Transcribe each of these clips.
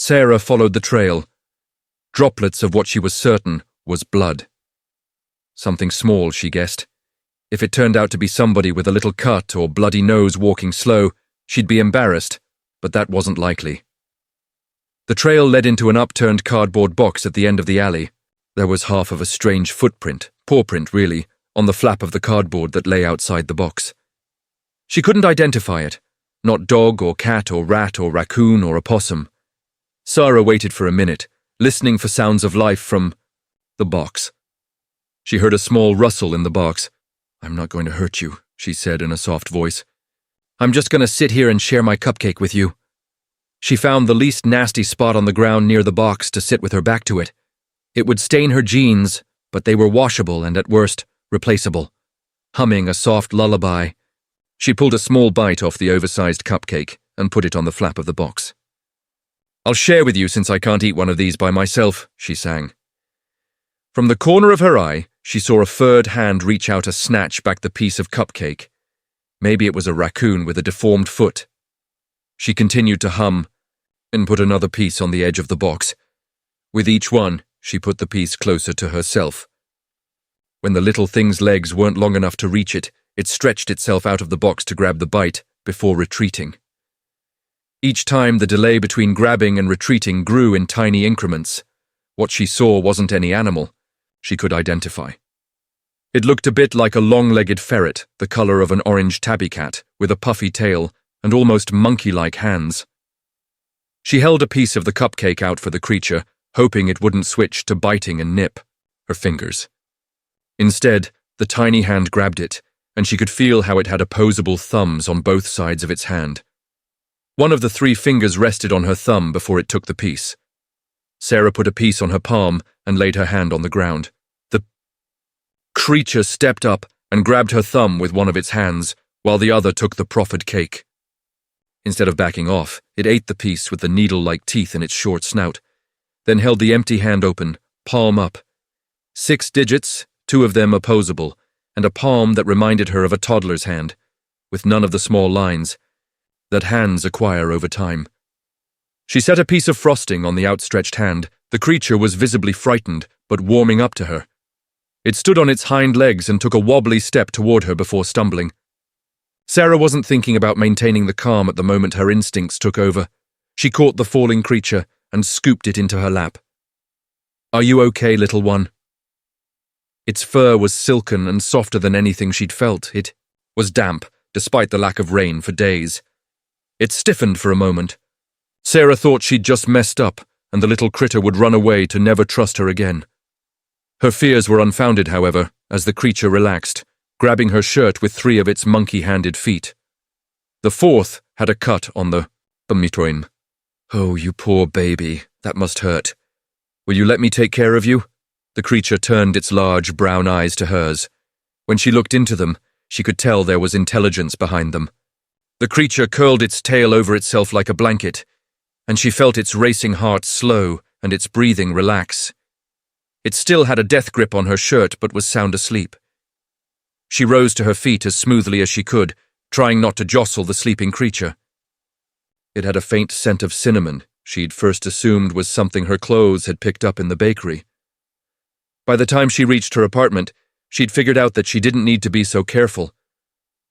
Sarah followed the trail. Droplets of what she was certain was blood. Something small, she guessed. If it turned out to be somebody with a little cut or bloody nose walking slow, she'd be embarrassed, but that wasn't likely. The trail led into an upturned cardboard box at the end of the alley. There was half of a strange footprint, paw print really, on the flap of the cardboard that lay outside the box. She couldn't identify it. Not dog or cat or rat or raccoon or opossum. Sarah waited for a minute, listening for sounds of life from the box. She heard a small rustle in the box. "I'm not going to hurt you," she said in a soft voice. "I'm just going to sit here and share my cupcake with you." She found the least nasty spot on the ground near the box to sit with her back to it. It would stain her jeans, but they were washable and at worst, replaceable. Humming a soft lullaby, she pulled a small bite off the oversized cupcake and put it on the flap of the box. "I'll share with you since I can't eat one of these by myself," she sang. From the corner of her eye, she saw a furred hand reach out to snatch back the piece of cupcake. Maybe it was a raccoon with a deformed foot. She continued to hum and put another piece on the edge of the box. With each one, she put the piece closer to herself. When the little thing's legs weren't long enough to reach it, it stretched itself out of the box to grab the bite before retreating. Each time, the delay between grabbing and retreating grew in tiny increments. What she saw wasn't any animal she could identify. It looked a bit like a long-legged ferret, the color of an orange tabby cat, with a puffy tail and almost monkey-like hands. She held a piece of the cupcake out for the creature, hoping it wouldn't switch to biting and nip her fingers. Instead, the tiny hand grabbed it, and she could feel how it had opposable thumbs on both sides of its hand. One of the 3 fingers rested on her thumb before it took the piece. Sarah put a piece on her palm and laid her hand on the ground. The creature stepped up and grabbed her thumb with one of its hands, while the other took the proffered cake. Instead of backing off, it ate the piece with the needle-like teeth in its short snout, then held the empty hand open, palm up. 6 digits, 2 of them opposable, and a palm that reminded her of a toddler's hand, with none of the small lines that hands acquire over time. She set a piece of frosting on the outstretched hand. The creature was visibly frightened, but warming up to her. It stood on its hind legs and took a wobbly step toward her before stumbling. Sarah wasn't thinking about maintaining the calm at the moment her instincts took over. She caught the falling creature and scooped it into her lap. "Are you okay, little one?" Its fur was silken and softer than anything she'd felt. It was damp, despite the lack of rain for days. It stiffened for a moment. Sarah thought she'd just messed up, and the little critter would run away to never trust her again. Her fears were unfounded, however, as the creature relaxed, grabbing her shirt with 3 of its monkey-handed feet. The 4th had a cut on the bumitoin. "Oh, you poor baby, that must hurt. Will you let me take care of you?" The creature turned its large brown eyes to hers. When she looked into them, she could tell there was intelligence behind them. The creature curled its tail over itself like a blanket, and she felt its racing heart slow and its breathing relax. It still had a death grip on her shirt but was sound asleep. She rose to her feet as smoothly as she could, trying not to jostle the sleeping creature. It had a faint scent of cinnamon she'd first assumed was something her clothes had picked up in the bakery. By the time she reached her apartment, she'd figured out that she didn't need to be so careful.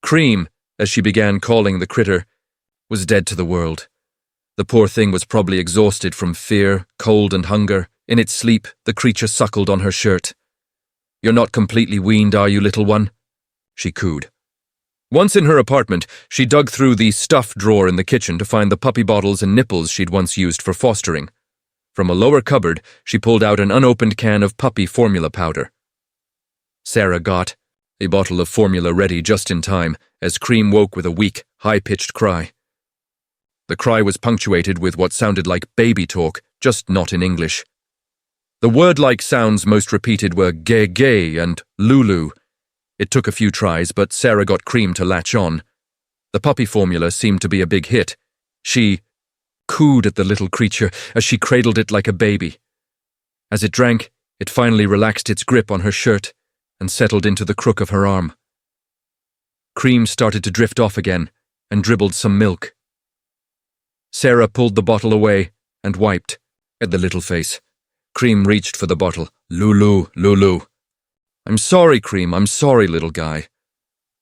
Cream, as she began calling the critter, was dead to the world. The poor thing was probably exhausted from fear, cold, and hunger. In its sleep, the creature suckled on her shirt. "You're not completely weaned, are you, little one?" she cooed. Once in her apartment, she dug through the stuff drawer in the kitchen to find the puppy bottles and nipples she'd once used for fostering. From a lower cupboard, she pulled out an unopened can of puppy formula powder. Sarah got a bottle of formula ready just in time as Cream woke with a weak, high-pitched cry. The cry was punctuated with what sounded like baby talk, just not in English. The word-like sounds most repeated were gay and lulu. It took a few tries, but Sarah got Cream to latch on. The puppy formula seemed to be a big hit. She cooed at the little creature as she cradled it like a baby. As it drank, it finally relaxed its grip on her shirt and settled into the crook of her arm. Cream started to drift off again and dribbled some milk. Sarah pulled the bottle away and wiped at the little face. Cream reached for the bottle. Lulu, Lulu. I'm sorry, Cream, I'm sorry, little guy.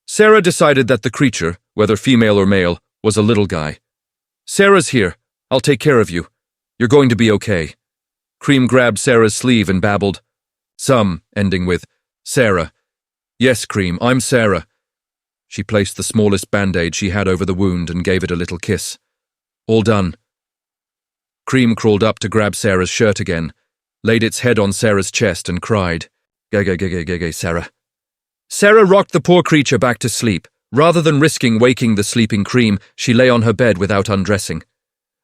Sarah decided that the creature, whether female or male, was a little guy. Sarah's here. I'll take care of you. You're going to be okay. Cream grabbed Sarah's sleeve and babbled. Some, ending with, Sarah. Yes, Cream, I'm Sarah. She placed the smallest band-aid she had over the wound and gave it a little kiss. All done. Cream crawled up to grab Sarah's shirt again, laid its head on Sarah's chest and cried, Gege, Sarah. Sarah rocked the poor creature back to sleep. Rather than risking waking the sleeping Cream, she lay on her bed without undressing.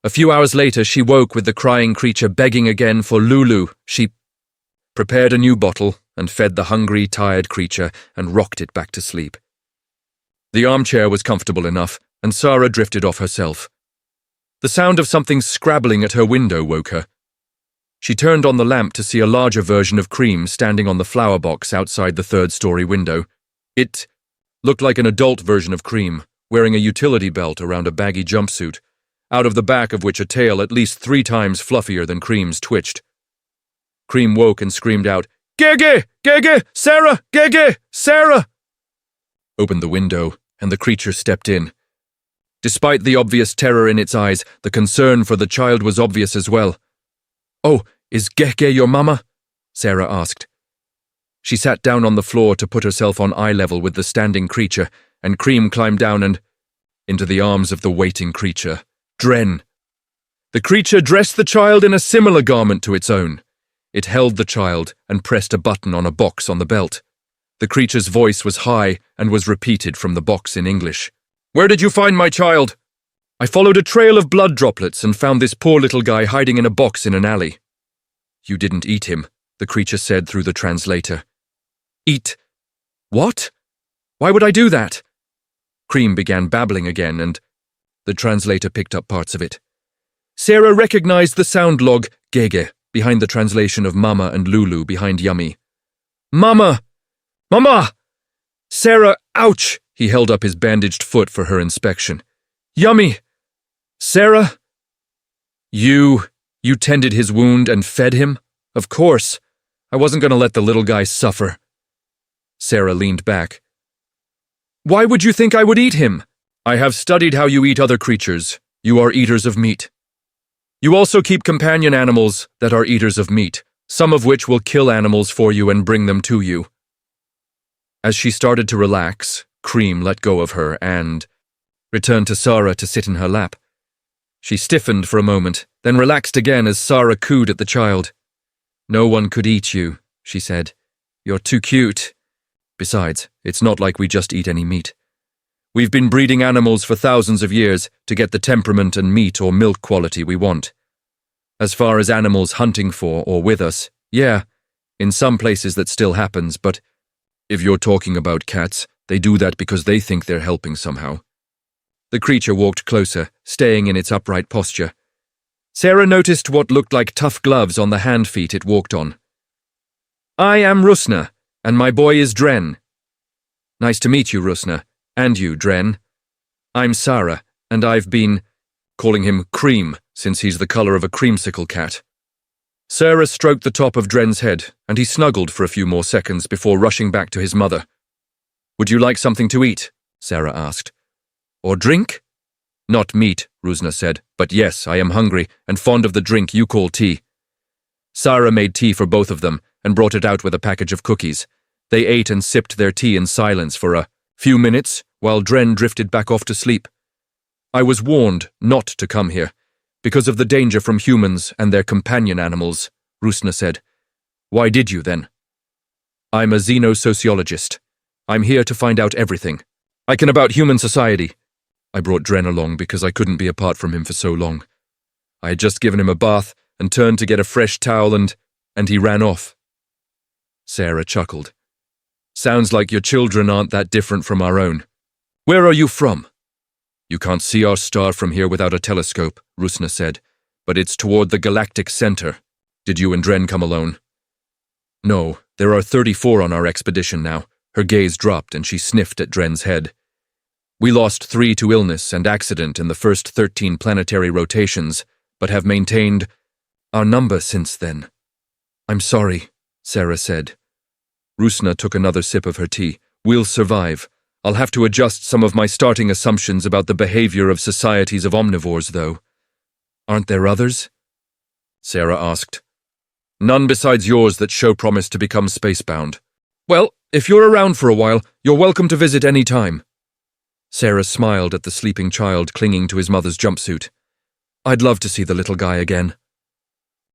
A few hours later, she woke with the crying creature begging again for Lulu. She prepared a new bottle and fed the hungry, tired creature and rocked it back to sleep. The armchair was comfortable enough, and Sarah drifted off herself. The sound of something scrabbling at her window woke her. She turned on the lamp to see a larger version of Cream standing on the flower box outside the third-story window. It looked like an adult version of Cream, wearing a utility belt around a baggy jumpsuit, out of the back of which a tail at least 3 times fluffier than Cream's twitched. Cream woke and screamed out, Gege! Gege! Sarah! Gege! Sarah! Opened the window, and the creature stepped in. Despite the obvious terror in its eyes, the concern for the child was obvious as well. Oh, is Gege your mama? Sarah asked. She sat down on the floor to put herself on eye level with the standing creature, and Cream climbed down and into the arms of the waiting creature, Dren. The creature dressed the child in a similar garment to its own. It held the child and pressed a button on a box on the belt. The creature's voice was high and was repeated from the box in English. Where did you find my child? I followed a trail of blood droplets and found this poor little guy hiding in a box in an alley. You didn't eat him, the creature said through the translator. Eat? What? Why would I do that? Cream began babbling again, and the translator picked up parts of it. Sarah recognized the sound log, Gege, behind the translation of Mama and Lulu behind Yummy. Mama! Mama! Sarah, ouch! He held up his bandaged foot for her inspection. Yummy! Sarah? You tended his wound and fed him? Of course. I wasn't going to let the little guy suffer. Sarah leaned back. Why would you think I would eat him? I have studied how you eat other creatures. You are eaters of meat. You also keep companion animals that are eaters of meat, some of which will kill animals for you and bring them to you. As she started to relax, Cream let go of her and returned to Sarah to sit in her lap. She stiffened for a moment, then relaxed again as Sarah cooed at the child. No one could eat you, she said. You're too cute. Besides, it's not like we just eat any meat. We've been breeding animals for thousands of years to get the temperament and meat or milk quality we want. As far as animals hunting for or with us, yeah, in some places that still happens, but if you're talking about cats, they do that because they think they're helping somehow. The creature walked closer, staying in its upright posture. Sarah noticed what looked like tough gloves on the hand-feet it walked on. I am Rusna, and my boy is Dren. Nice to meet you, Rusna, and you, Dren. I'm Sarah, and I've been calling him Cream since he's the color of a creamsicle cat. Sarah stroked the top of Dren's head, and he snuggled for a few more seconds before rushing back to his mother. Would you like something to eat? Sarah asked. Or drink? Not meat, Rusna said, but yes, I am hungry and fond of the drink you call tea. Sarah made tea for both of them and brought it out with a package of cookies. They ate and sipped their tea in silence for a few minutes while Dren drifted back off to sleep. I was warned not to come here because of the danger from humans and their companion animals, Rusna said. Why did you then? I'm a xenosociologist. I'm here to find out everything. I can about human society. I brought Dren along because I couldn't be apart from him for so long. I had just given him a bath and turned to get a fresh towel and he ran off. Sarah chuckled. Sounds like your children aren't that different from our own. Where are you from? You can't see our star from here without a telescope, Rusna said, but it's toward the galactic center. Did you and Dren come alone? No, there are 34 on our expedition now. Her gaze dropped and she sniffed at Dren's head. We lost 3 to illness and accident in the first 13 planetary rotations, but have maintained our number since then. I'm sorry, Sarah said. Rusna took another sip of her tea. We'll survive. I'll have to adjust some of my starting assumptions about the behavior of societies of omnivores, though. Aren't there others? Sarah asked. None besides yours that show promise to become spacebound. Well, if you're around for a while, you're welcome to visit any time. Sarah smiled at the sleeping child clinging to his mother's jumpsuit. I'd love to see the little guy again.